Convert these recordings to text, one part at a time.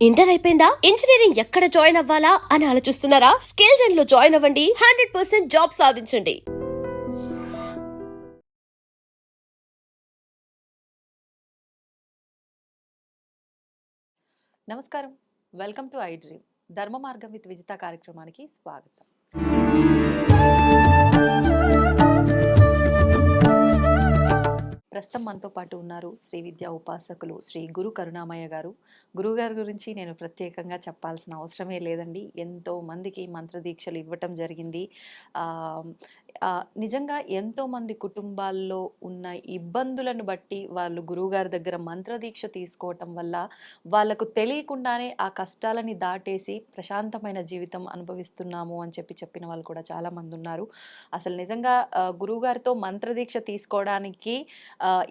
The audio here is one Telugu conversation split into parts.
ఇంటర్ అయిపోయిందా? ఇంజనీరింగ్ ఎక్కడ జాయిన్ అవ్వాలా అని ఆలోచిస్తున్నారా? స్కిల్ జెన్ లో జాయిన్ అవ్వండి. 100% జాబ్ సాధించండి. నమస్కారం, వెల్కమ్ టు ఐ డ్రీమ్. ధర్మ మార్గం విత్ విజిత కార్యక్రమానికి స్వాగతం. ప్రస్తుతం మనతో పాటు ఉన్నారు శ్రీ విద్యా ఉపాసకులు శ్రీ గురు కరుణామయ్య గారు. గురువుగారి గురించి నేను ప్రత్యేకంగా చెప్పాల్సిన అవసరమే లేదండి. ఎంతో మందికి మంత్రదీక్షలు ఇవ్వటం జరిగింది. నిజంగా ఎంతోమంది కుటుంబాల్లో ఉన్న ఇబ్బందులను బట్టి వాళ్ళు గురువుగారి దగ్గర మంత్రదీక్ష తీసుకోవటం వల్ల వాళ్ళకు తెలియకుండానే ఆ కష్టాలని దాటేసి ప్రశాంతమైన జీవితం అనుభవిస్తున్నాము అని చెప్పిన వాళ్ళు కూడా చాలామంది ఉన్నారు. అసలు నిజంగా గురువుగారితో మంత్రదీక్ష తీసుకోవడానికి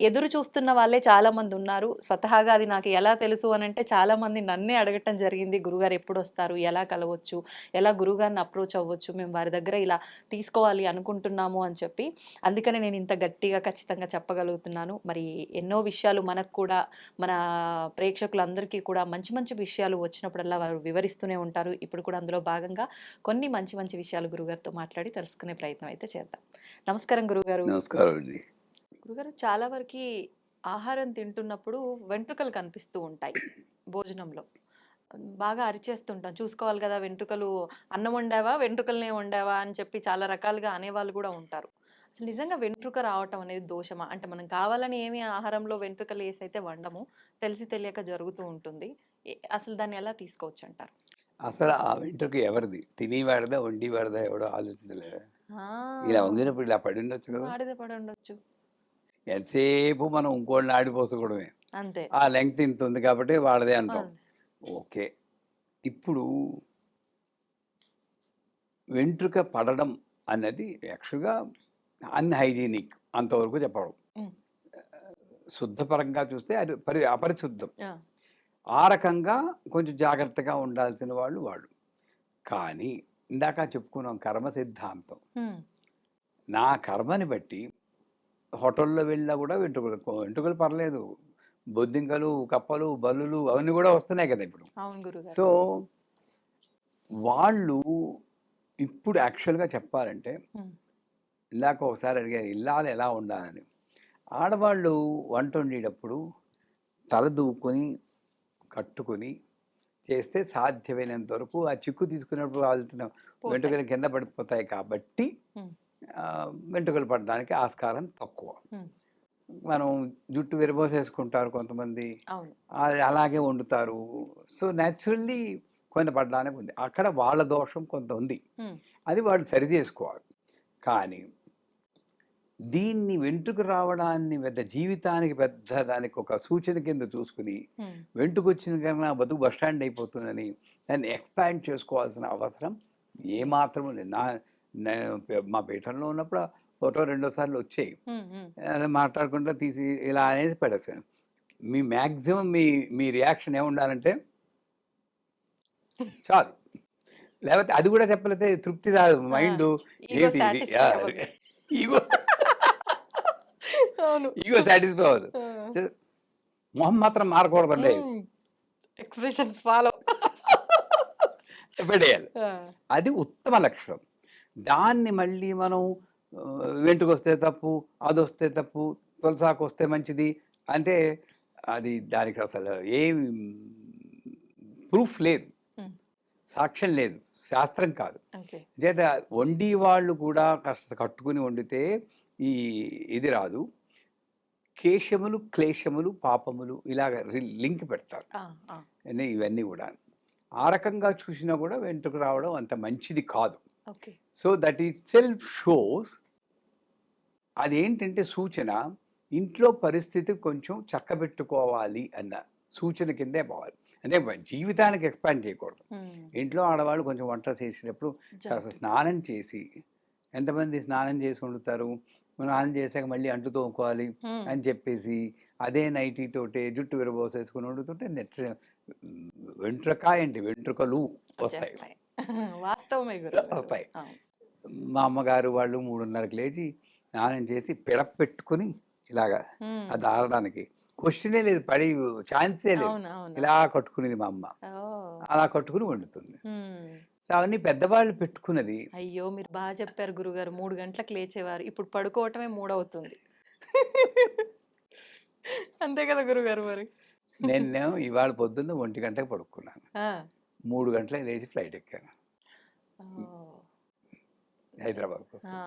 ఎదురు చూస్తున్న వాళ్ళే చాలామంది ఉన్నారు. స్వతహాగా అది నాకు ఎలా తెలుసు అని అంటే చాలామంది నన్నే అడగటం జరిగింది, గురుగారు ఎప్పుడు వస్తారు, ఎలా కలవచ్చు, ఎలా గురుగారిని అప్రోచ్ అవ్వచ్చు, మేము వారి దగ్గర ఇలా తీసుకోవాలి అనుకుంటున్నాము అని చెప్పి. అందుకనే నేను ఇంత గట్టిగా ఖచ్చితంగా చెప్పగలుగుతున్నాను. మరి ఎన్నో విషయాలు మనకు కూడా, మన ప్రేక్షకులందరికీ కూడా మంచి మంచి విషయాలు వచ్చినప్పుడల్లా వారు వివరిస్తూనే ఉంటారు. ఇప్పుడు కూడా అందులో భాగంగా కొన్ని మంచి మంచి విషయాలు గురుగారితో మాట్లాడి తెలుసుకునే ప్రయత్నం అయితే చేద్దాం. నమస్కారం గురుగారు. నమస్కారం అండి. గురుగారు, చాలా వరకు ఆహారం తింటున్నప్పుడు వెంట్రుకలు కనిపిస్తూ ఉంటాయి భోజనంలో. బాగా అరిచేస్తుంటాం, చూసుకోవాలి కదా వెంట్రుకలు, అన్నం వండావా వెంట్రుకలనే వండావా అని చెప్పి చాలా రకాలుగా అనేవాళ్ళు కూడా ఉంటారు. అసలు నిజంగా వెంట్రుక రావటం అనేది దోషమా? అంటే మనం కావాలని ఏమి ఆహారంలో వెంట్రుకలు వేసైతే వండము, తెలిసి తెలియక జరుగుతూ ఉంటుంది. అసలు దాన్ని ఎలా తీసుకోవచ్చు అంటారు? అసలు ఆ వెంట్రుక ఎవరిది? తినేవాడిదా, వండేవాడిదా ఎవడో ఆలోచించలేదు. ఇలా వంగినప్పుడు ఇలా పడి ఉండొచ్చు కదా. వాడిదే పడి ఉండొచ్చు. ఎంతసేపు మనం ఇంకోళ్ళని ఆడిపోసుకోవడమే. అంతే. ఆ లెంగ్త్ ఇంత ఉంది కాబట్టి వాడదే అంటాం. ఓకే. ఇప్పుడు వెంట్రుక పడడం అన్నది యాక్చువల్గా అన్హైజీనిక్ అంతవరకు చెప్పడం. శుద్ధపరంగా చూస్తే అది అపరిశుద్ధం. ఆ రకంగా కొంచెం జాగ్రత్తగా ఉండాల్సిన వాళ్ళు. కానీ ఇందాక చెప్పుకున్నాం కర్మ సిద్ధాంతం. నా కర్మని బట్టి హోటల్లో వెళ్ళినా కూడా వెంట్రుకలు పర్లేదు, బొద్దింకలు, కప్పలు, బల్లులు అవన్నీ కూడా వస్తున్నాయి కదా ఇప్పుడు. సో వాళ్ళు ఇప్పుడు యాక్చువల్గా చెప్పాలంటే, ఇందాక ఒకసారి అడిగారు ఇల్లాలు ఎలా ఉండాలని. ఆడవాళ్ళు వంట వండేటప్పుడు తల దూకొని కట్టుకొని చేస్తే సాధ్యమైనంత వరకు ఆ చిక్కు తీసుకున్నప్పుడు కాలుతున్న వెంట్రుకలు కింద పడిపోతాయి కాబట్టి వెంట్రుకలు పడడానికి ఆస్కారం తక్కువ. మనం జుట్టు విరబోసేసుకుంటారు కొంతమంది, అలాగే వండుతారు. సో న్యాచురల్లీ కొంత పడడానికి ఉంది. అక్కడ వాళ్ళ దోషం కొంత ఉంది, అది వాళ్ళు సరి చేసుకోవాలి. కానీ దీన్ని వెంట్రుక రావడాన్ని పెద్ద జీవితానికి పెద్ద దానికి ఒక సూచన కింద చూసుకుని వెంట్రుకు వచ్చిన కన్నా బతుకు బస్టాండ్ అయిపోతుందని దాన్ని ఎక్స్పాండ్ చేసుకోవాల్సిన అవసరం ఏమాత్రము లేదు. మా పీఠంలో ఉన్నప్పుడు ఒకటో రెండో సార్లు వచ్చాయి, మాట్లాడకుండా తీసి ఇలా అనేది పడేసాను. మీ మ్యాక్సిమం మీ రియాక్షన్ ఏముండాలంటే చాలు, లేకపోతే అది కూడా చెప్పలేతే తృప్తి రాదు. మైండ్ ఏంటి ఈగో సాటిస్ఫై అవ్వదు. మొహం మాత్రం మారకూడదండి, ఎక్స్ప్రెషన్స్ ఫాలో పెట్టేయాలి. అది ఉత్తమ లక్షణం. దాన్ని మళ్ళీ మనం వెంట్రుకు వస్తే తప్పు, అది వస్తే తప్పు, తులసాకు వస్తే మంచిది అంటే అది దానికి అసలు ఏమి ప్రూఫ్ లేదు, సాక్ష్యం లేదు, శాస్త్రం కాదు. చేత వండి వాళ్ళు కూడా కాస్త కట్టుకుని వండితే ఇది రాదు. కేశములు, క్లేశములు, పాపములు ఇలాగ లింక్ పెడతారు ఇవన్నీ కూడా. ఆ రకంగా చూసినా కూడా వెంట్రుకు రావడం అంత మంచిది కాదు. So that it self shows అదేంటంటే సూచన, ఇంట్లో పరిస్థితి కొంచెం చక్కబెట్టుకోవాలి అన్న సూచన కిందే పోవాలి. అంటే జీవితానికి ఎక్స్పాండ్ చేయకూడదు. ఇంట్లో ఆడవాళ్ళు కొంచెం వంట చేసినప్పుడు కాస్త స్నానం చేసి, ఎంతమంది స్నానం చేసి వండుతారు, స్నానం చేసాక మళ్ళీ అంటు తోముకోవాలి అని చెప్పేసి అదే నైటీతోటే జుట్టు విరబోసేసుకుని వండుతుంటే వెంట్రుకలు వస్తాయి. వస్తాయి. మా అమ్మగారు వాళ్ళు 3:30కి లేచి స్నానం చేసి పిడప్ పెట్టుకుని ఇలాగా అది ఆడడానికి క్వశ్చనే లేదు, పడి ఛాన్సే లేదు. అవును. అవును. ఇలా కట్టుకునేది మా అమ్మ. ఓహ్! అలా కట్టుకుని వండుతుంది. హ్మ్. సో, అవన్నీ పెద్దవాళ్ళు పెట్టుకున్నది. అయ్యో! మీరు బా చెప్పారు గురుగారు. 3 గంటలకు లేచేవారు. ఇప్పుడు పడుకోవటమే 3 అవుతుంది. అంతే కదా గురుగారు మరి. నేనేమో ఇవాళ పొద్దున్న 1 గంటకి పడుకున్నాను. ఆ! 3 గంటలకు లేచి ఫ్లైట్ ఎక్కాను ఓహ్! హైదరాబాద్ కోసం. ఆ!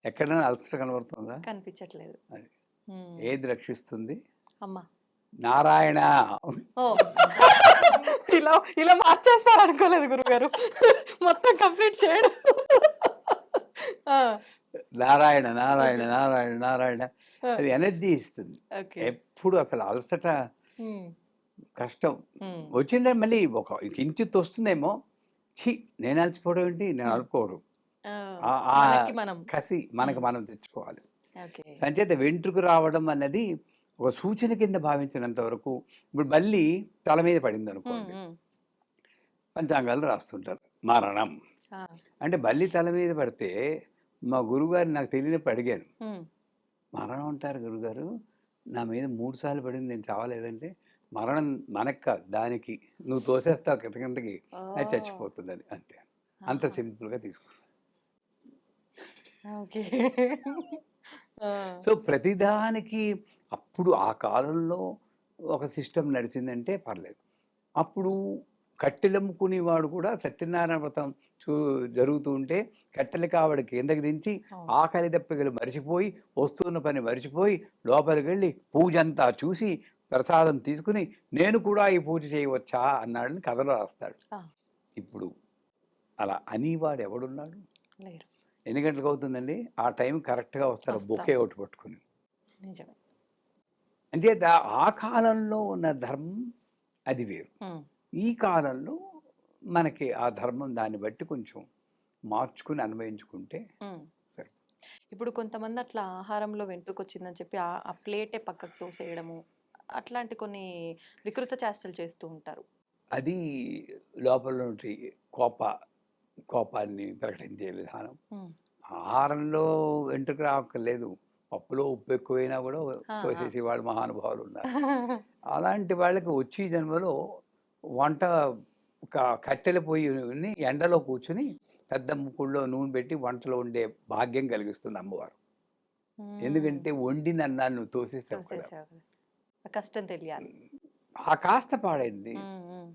ఎక్కడైనా అలసట కనబడుతుందా? కనిపించట్లేదు. అది. హ్మ్. ఏది రక్షిస్తుంది? అమ్మ. నారాయణ. ఓహ్! ఇలా ఇలా మార్చేస్తారు అనుకోలేదు గురుగారు. మొత్తం కంప్లీట్ చేయడం. ఆ! నారాయణ, నారాయణ, ఓకే. నారాయణ, నారాయణ. ఆ! అది ఎనర్జీ ఇస్తుంది. ఓకే. ఎప్పుడు అసలు అలసట హ్మ్. కష్టం. హ్మ్. వచ్చిందని మళ్ళీ ఒక కించిత్ వస్తుందేమో, ఛీ! నేను అలసిపోవడం ఏంటి? నేను హ్మ్. అలుపుకోవడం. ఓహ్! ఆ మనకి మనం. కసి మనకు హ్మ్. మనం తెచ్చుకోవాలి. ఓకే. సంచేత వెంట్రుక రావడం అన్నది ఒక సూచన కింద భావించినంత వరకు, ఇప్పుడు బల్లి తల మీద హ్మ్. పడిందనుకోండి, హ్మ్. పంచాంగాలు రాస్తుంటారు. మరణం. ఆ! అంటే బల్లి తల మీద పడితే, మా గురువుగారు నాకు తెలియనప్పుడు అడిగాను. హ్మ్. మరణం అంటారు గురుగారు, నా మీద 3 సార్లు పడింది, నేను చావలేదంటే, మరణం మనకు కాదు దానికి. నువ్వు తోసేస్తావు కిందకి, అది ఓహ్! చచ్చిపోతుందని. అంతే. అంత ఆహా! సింపుల్‌గా తీసుకున్నాను. ఓకే. ఆ! సో, ప్రతిదానికి అప్పుడు ఆ కాలంలో ఒక సిస్టమ్ నడిచిందంటే పర్లేదు. అప్పుడు కట్టెలమ్ముకునేవాడు కూడా సత్యనారాయణ వ్రతం చూ జరుగుతూ ఉంటే కట్టెల కావడి కిందకి దించి అవును. ఆకలి దప్పికలు మరిచిపోయి, వస్తున్న పని మరిచిపోయి, లోపలికెళ్ళి పూజంతా చూసి, ప్రసాదం తీసుకుని, నేను కూడా ఈ పూజ చేయవచ్చా అన్నాడని కథలో రాస్తాడు. ఆ! ఇప్పుడు అలా అనేవాడు ఎవడున్నాడు? లేరు. ఎన్ని గంటలకు అవుతుందండి? ఆ టైం కరెక్ట్‌గా వస్తారు బొకే ఒకటి పట్టుకుని. నిజమే. అంచేత ఆ కాలంలో ఉన్న ధర్మం అది వేరు. హ్మ్. ఈ కాలంలో మనకి ఆ ధర్మం దాన్ని బట్టి కొంచెం మార్చుకుని అన్వయించుకుంటే హ్మ్. సరే. ఇప్పుడు కొంతమంది అట్లా ఆహారంలో వెంట్రుకొచ్చిందని చెప్పి ఆ ప్లేటే పక్కకు తోసేయడము, అట్లాంటి కొన్ని వికృత చేష్టలు చేస్తూ ఉంటారు. అది లోపల నుండి కోపాన్ని ప్రకటించే విధానం. హ్మ్. ఆహారంలో వెంట్రుక రాక్కర్లేదు. పప్పులో ఉప్పు ఎక్కువైనా కూడా ఆ! ఆ! తోసేసే వాళ్ళు మహానుభావులు ఉన్నారు. అలాంటి వాళ్ళకి వచ్చే జన్మలో వంట కట్టెల పొయ్యిని ఎండలో కూర్చుని పెద్ద ముక్కుడులో నూనె పెట్టి వంటలు వండే భాగ్యం కలిగిస్తుంది అమ్మవారు. హ్మ్. ఎందుకంటే వండిన అన్నాన్ని నువ్వు తోసేసావు కదా! తోసేసావు కదా! ఆ కష్టం తెలియాలి. ఆ కాస్త పాడైంది. హ్మ్. హ్మ్.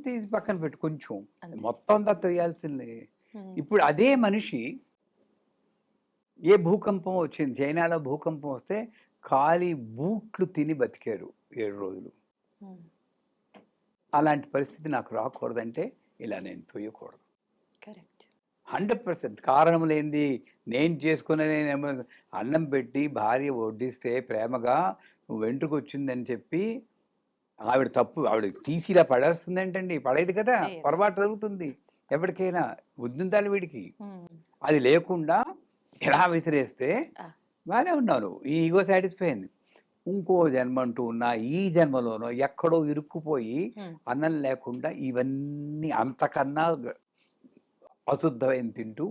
తీసి పక్కన పెట్టు కొంచెం. అంతే. మొత్తం అంతా తొయ్యాల్సింది. హ్మ్. ఇప్పుడు అదే మనిషి ఏ భూకంపం వచ్చింది, చైనాలో భూకంపం వస్తే ఖాళీ బూట్లు తిని బతికాడు 7 రోజులు. హ్మ్. అలాంటి పరిస్థితి నాకు రాకూడదంటే ఇలా నేను తొయ్యకూడదు. కరెక్ట్. 100% కారణం లేనిది నేను చేసుకున్నదేమో అన్నం పెట్టి భార్య వడ్డిస్తే ప్రేమగా నువ్వు వెంట్రుకొచ్చిందని చెప్పి ఆవిడ తప్పు ఆవిడ తీసి ఇలా పడేస్తుందేంటండి? పడేది కదా! ఎయ్యదు. పొరపాటు జరుగుతుంది. ఎవరికైనా బుద్ధుండాలి వీడికి. హ్మ్. అది లేకుండా ఇలా విసిరేస్తే ఆ! బానే ఉన్నాను. ఈ ఇగో సాటిస్ఫై అయింది. ఇంకో జన్మంటూ ఉన్నా ఈ జన్మలోనో ఎక్కడో ఇరుక్కుపోయి హ్మ్. అన్నం లేకుండా ఇవన్నీ అంతకన్నా అశుద్ధమైనది తింటూ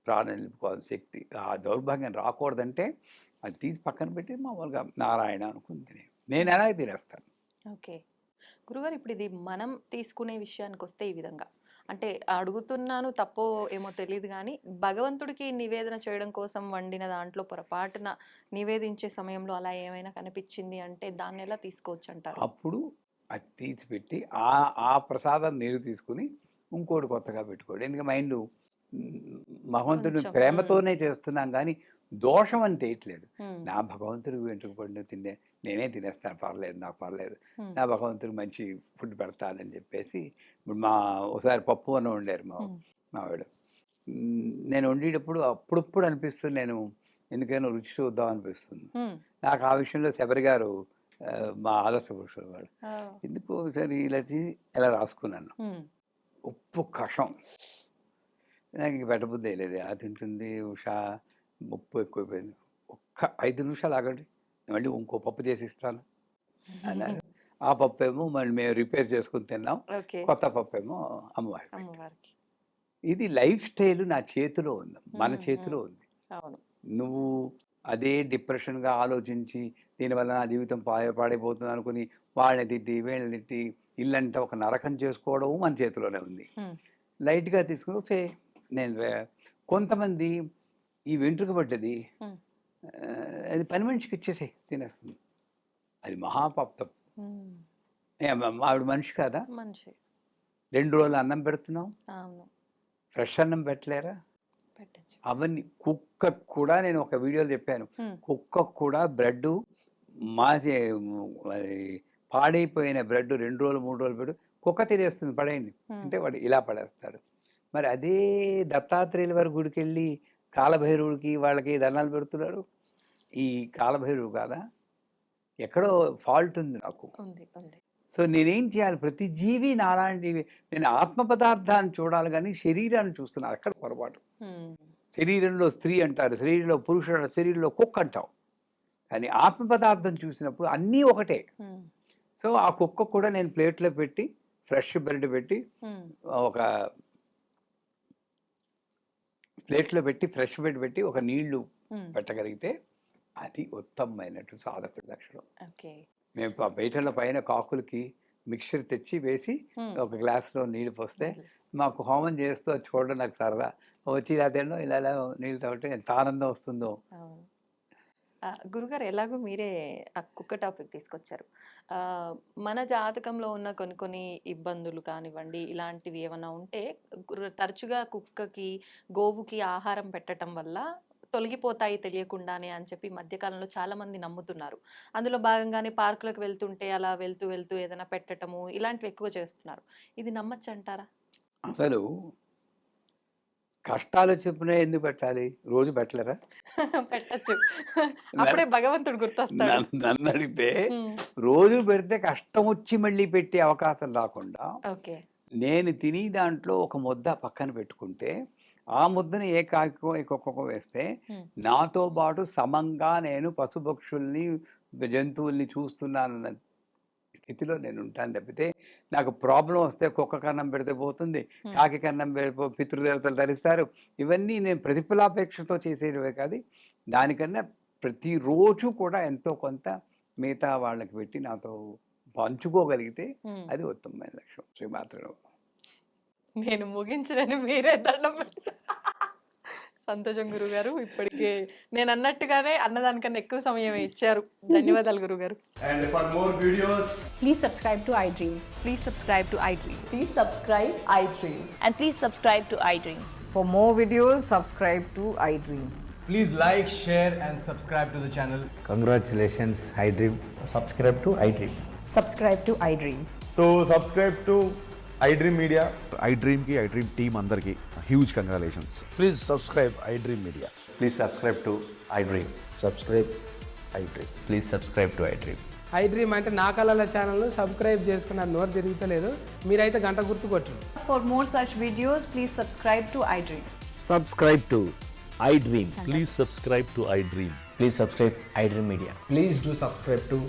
ప్రాణం నిలుపుకోవాల్సిన శక్తి. ఆ దౌర్భాగ్యం రాకూడదంటే అది తీసి పక్కన పెట్టి మామూలుగా నారాయణ అనుకుని తినేది. నేను హ్మ్. అలాగే తినేస్తాను. ఓకే. గురుగారు ఇప్పుడు ఇది మనం తీసుకునే విషయానికొస్తే ఈ విధంగా. అంటే అడుగుతున్నాను తప్పో ఏమో తెలీదు గానీ, భగవంతుడికి నివేదన చేయడం కోసం వండిన దాంట్లో పొరపాటున నివేదించే సమయంలో అలా ఏమైనా కనిపిచ్చింది అంటే దాన్నెలా తీసుకోవచ్చంటారు? అప్పుడు అది తీసిపెట్టి ఆ ప్రసాదం నేను తీసుకొని ఇంకోటి కొత్తగా పెట్టుకోవడం. ఎందుకంటే మైండు భగవంతుడిని కొంచెం. హ్మ్. ప్రేమతోనే చేస్తున్నాం గానీ, దోషం అని చేయట్లేదు. హ్మ్. నా భగవంతుడికి వెంట్రుక పడిన తిండే నేనే తినేస్తాను పర్లేదు, నాకు పర్లేదు. హ్మ్. నా భగవంతుడికి మంచి ఫుడ్ పెడతానని చెప్పేసి ఇప్పుడు ఒకసారి పప్పు అన్నం వండారు హ్మ్. మావిడ. నేను వండేటప్పుడు అప్పుడప్పుడు అనిపిస్తుంది నేను ఎందుకైనా రుచి చూద్దాం అనిపిస్తుంది. హ్మ్. నాకు ఆ విషయంలో శబరి గారు మా ఆదర్శ పురుషులు వాళ్ళు. ఓహ్! ఎందుకో ఒకసారి ఇలా ఇలా రాసుకున్నాను. హ్మ్. ఉప్పు కషం. నాకు ఇంక పెట్టబుద్ధి వేయలేదు. అది తింటుంది ఉషా ఉప్పు ఎక్కువైపోయింది. ఒక్క 5 నిమిషాలు ఆగండి. నేను మళ్ళీ ఇంకో పప్పు చేసిస్తాను అన్నారు. ఆ పప్పేమో మళ్ళీ మేము రిపేర్ చేసుకొని తిన్నాం. ఓకే. కొత్త పప్పేమో అమ్మవారికి పెట్టాం. అమ్మవారికి. ఇది లైఫ్ స్టైల్ నా చేతిలో ఉంది. మన హ్మ్. హ్మ్. చేతిలో ఉంది. అవును. నువ్వు అదే డిప్రెషన్‌గా ఆలోచించి దీనివల్ల నా జీవితం పాడైపోతుంది అనుకుని వాళ్ళని తిట్టి వీళ్ళని తిట్టి ఇల్లంటే ఒక నరకం చేసుకోవడం మన చేతిలోనే ఉంది. లైట్గా తీసుకుని సే నేను కొంతమంది ఈ వెంట్రుక పడ్డది అది పని మనిషికి ఇచ్చేసే తినేస్తుంది, అది మహాపాప తప్పు. ఆవిడ మనిషి కాదా? మనిషి. 2 రోజులు అన్నం పెడుతున్నాం, అవును, ఫ్రెష్ అన్నం పెట్టలేరా? పెట్టచ్చు. అవన్నీ కుక్కకు కూడా నేను ఒక వీడియోలో చెప్పాను, కుక్కకు కూడా బ్రెడ్ మాసి పాడైపోయిన బ్రెడ్ 2 రోజులు 3 రోజులు పెట్టు కుక్క తినేస్తుంది, పడేయండి అంటే వాడు ఇలా పడేస్తాడు. మరి అదే దత్తాత్రేయుల వారి గుడికి వెళ్ళి కాలభైరవుడికి వాళ్ళకి దండాలు పెడుతున్నాడు. ఈ కాలభైరవుడు కాదా? ఎక్కడో ఫాల్ట్ ఉంది నాకు. సో నేనేం చేయాలి? ప్రతి జీవి నాలాంటివి. నేను ఆత్మ పదార్థాన్ని చూడాలి కానీ శరీరాన్ని చూస్తున్నాను, అక్కడ పొరపాటు. శరీరంలో స్త్రీ అంటారు, శరీరంలో పురుషుడు అంటారు, శరీరంలో కుక్క అంటాం, కానీ ఆత్మ పదార్థం చూసినప్పుడు అన్నీ ఒకటే. సో ఆ కుక్క కూడా నేను ప్లేట్లో పెట్టి ఫ్రెష్ బ్రెడ్ పెట్టి ఒక ప్లేట్లో పెట్టి ఫ్రెష్ బ్రెడ్ పెట్టి ఒక నీళ్లు పెట్టగలిగితే అది ఉత్తమమైనట్టు సాధకుడి లక్షణం. మేము బయటలో పైన కాకులకి మిక్చర్ తెచ్చి వేసి ఒక గ్లాస్లో నీళ్ళు పోస్తే మాకు హోమం చేస్తూ చూడడం నాకు సరదా. వచ్చి ఇలా తినడం ఇలా నీళ్ళు తాగితే ఎంత ఆనందం వస్తుందో. గురుగారు, ఎలాగో మీరే ఆ కుక్క టాపిక్ తీసుకొచ్చారు. మన జాతకంలో ఉన్న కొన్ని ఇబ్బందులు కానివ్వండి, ఇలాంటివి ఏమైనా ఉంటే తరచుగా కుక్కకి గోవుకి ఆహారం పెట్టడం వల్ల తొలగిపోతాయి తెలియకుండానే అని చెప్పి మధ్యకాలంలో చాలా మంది నమ్ముతున్నారు. అందులో భాగంగానే పార్కులకు వెళ్తుంటే అలా వెళ్తూ ఏదైనా పెట్టటము ఇలాంటివి ఎక్కువ చేస్తున్నారు. ఇది నమ్మచ్చు అంటారా? అసలు కష్టాలు చెప్పినా ఎందుకు పెట్టాలి? రోజు పెట్టలేరా? పెట్టచ్చు, అప్పుడే భగవంతుడు గుర్తొస్తాడు. నన్ను అడిగితే రోజు పెడితే కష్టం వచ్చి మళ్ళీ పెట్టే అవకాశం రాకుండా నేను తిని దాంట్లో ఒక ముద్ద పక్కన పెట్టుకుంటే ఆ ముద్దని ఏ కాకో ఏ కుక్కకో వేస్తే నాతో పాటు సమంగా నేను పశుపక్షుల్ని జంతువుల్ని చూస్తున్నానన్న స్థితిలో నేను ఉంటాను తప్పితే నాకు ప్రాబ్లం వస్తే కుక్క కన్నం పెడితే పోతుంది, కాకి కన్నం పితృదేవతలు ధరిస్తారు, ఇవన్నీ నేను ప్రతిఫలాపేక్షతో చేసేటివే కాదు. దానికన్నా ప్రతిరోజు కూడా ఎంతో కొంత మిగతా వాళ్ళకి పెట్టి నాతో పంచుకోగలిగితే అది ఉత్తమమైన లక్ష్యం. శ్రీమాత్రుడు నేను ముగించలేను, మీరే దండం పెడతా. సంతోషం గురుగారు, ఇప్పటికే నేను అన్నట్టుగానే అన్నదానికన్నా ఎక్కువ సమయం ఇచ్చారు. ధన్యవాదాలు గురుగారు. And for more videos, please subscribe to iDream. Please subscribe to iDream. Please subscribe iDream. And please subscribe to iDream. For more videos, subscribe to iDream. please like, share and subscribe to the channel. Congratulations, iDream. Subscribe to iDream. Subscribe to iDream. So subscribe to iDream Media. iDream ki iDream team andarki huge congratulations. Please subscribe iDream Media. Please subscribe to iDream. Subscribe iDream. Please subscribe to iDream. iDream అంటే నా కళల ఛానల్ సబ్స్క్రైబ్ చేసుకున్నారు, నోరు తిరుగుతలేదు, మీరైతే గంట గుర్తు కొట్టండి. For more such videos, please subscribe to iDream. Subscribe to iDream. Please subscribe to iDream. Please subscribe iDream Media. Please do subscribe to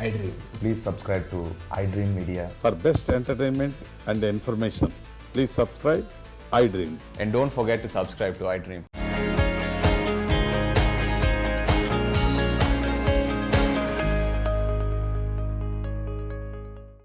iDream. Please subscribe to iDream Media. For best entertainment and information, please subscribe iDream. And don't forget to subscribe to iDream.